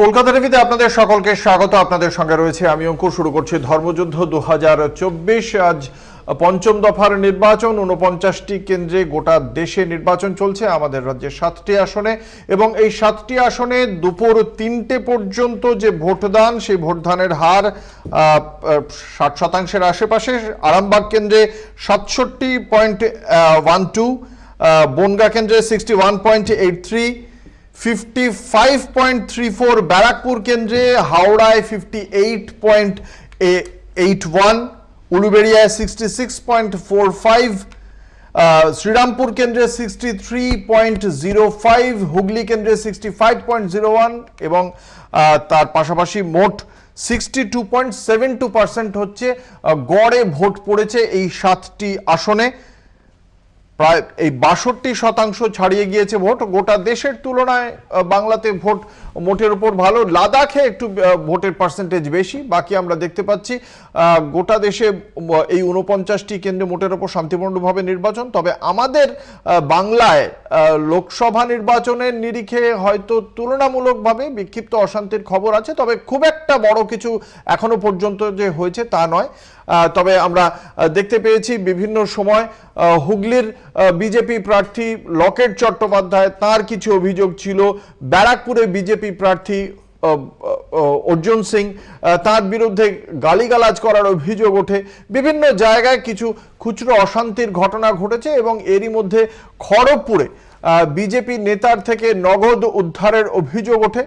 কলকাতা টিভিতে আপনাদের সকলকে স্বাগত। আপনাদের সঙ্গে রয়েছে আমি অঙ্কুর। শুরু করছি ধর্মযুদ্ধ 2024। আজ পঞ্চম দফার নির্বাচন। 49টি কেন্দ্রে গোটা দেশে নির্বাচন চলছে, আমাদের রাজ্যে 7টি আসনে, এবং এই 7টি আসনে দুপুর 3টে পর্যন্ত যে ভোটদান, সেই ভোটদানের হার 60% আশেপাশে। আরামবাগ কেন্দ্রে 67.12, বনগাঁ কেন্দ্রে 61.83, 55.34 ব্যারাকপুর কেন্দ্রে, হাওড়ায় 58.81, উলুবেড়িয়ায় 66.45, শ্রীরামপুর কেন্দ্রে 63.05, হুগলি কেন্দ্রে 65.01, এবং তার পাশাপাশি মোট 62.72% হচ্ছে গড়ে ভোট পড়েছে এই 7টি আসনে। প্রায় এই 62% ছাড়িয়ে গিয়েছে ভোট। গোটা দেশের তুলনায় বাংলাতে ভোট মোটের উপর ভালো, লাদাখে একটু ভোটের পার্সেন্টেজ বেশি। বাকি আমরা দেখতে পাচ্ছি গোটা দেশে এই 49টি কেন্দ্রে মোটের উপর শান্তিপূর্ণভাবে নির্বাচন। তবে আমাদের বাংলায় লোকসভা নির্বাচনের নিরিখে হয়তো তুলনামূলকভাবে বিক্ষিপ্ত অশান্তির খবর আছে, তবে খুব একটা বড় কিছু এখনো পর্যন্ত যে হয়েছে তা নয়। তবে আমরা দেখতে পেয়েছি বিভিন্ন সময় হুগলির বিজেপি প্রার্থী লকেট চট্টোপাধ্যায়, তার কিছু অভিযোগ ছিল। ব্যারাকপুরে বিজেপি প্রার্থী অর্জুন সিং, তার বিরুদ্ধে গালিগালাজ করার অভিযোগ ওঠে। বিভিন্ন জায়গায় কিছু খুচরো অশান্তির ঘটনা ঘটেছে, এবং এরই মধ্যে খড়গপুরে বিজেপি নেতার থেকে নগদ উদ্ধারের অভিযোগ ওঠে,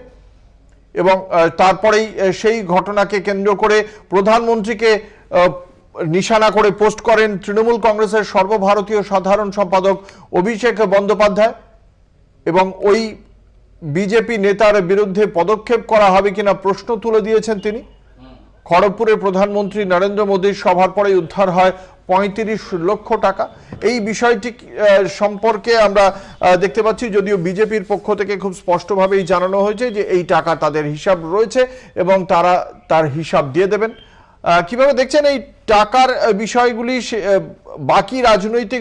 এবং তারপরেই সেই ঘটনাকে কেন্দ্র করে প্রধানমন্ত্রীকে নিশানা করে পোস্ট করেন তৃণমূল কংগ্রেসের সর্বভারতীয় সাধারণ সম্পাদক অভিষেক বন্দ্যোপাধ্যায়, এবং ওই বিজেপি নেতার বিরুদ্ধে পদক্ষেপ করা হবে কিনা প্রশ্ন তুলে দিয়েছেন তিনি। খড়গপুরে প্রধানমন্ত্রী নরেন্দ্র মোদীর সভার পরে উদ্ধার হয় 35 লক্ষ টাকা। এই বিষয়টি সম্পর্কে আমরা দেখতে পাচ্ছি, যদিও বিজেপির পক্ষ থেকে খুব স্পষ্টভাবেই জানানো হয়েছে যে এই টাকা তাদের হিসাব রয়েছে এবং তারা তার হিসাব দিয়ে দেবেন। কিভাবে দেখছেন এই টাকার বিষয়গুলি? বাকি রাজনৈতিক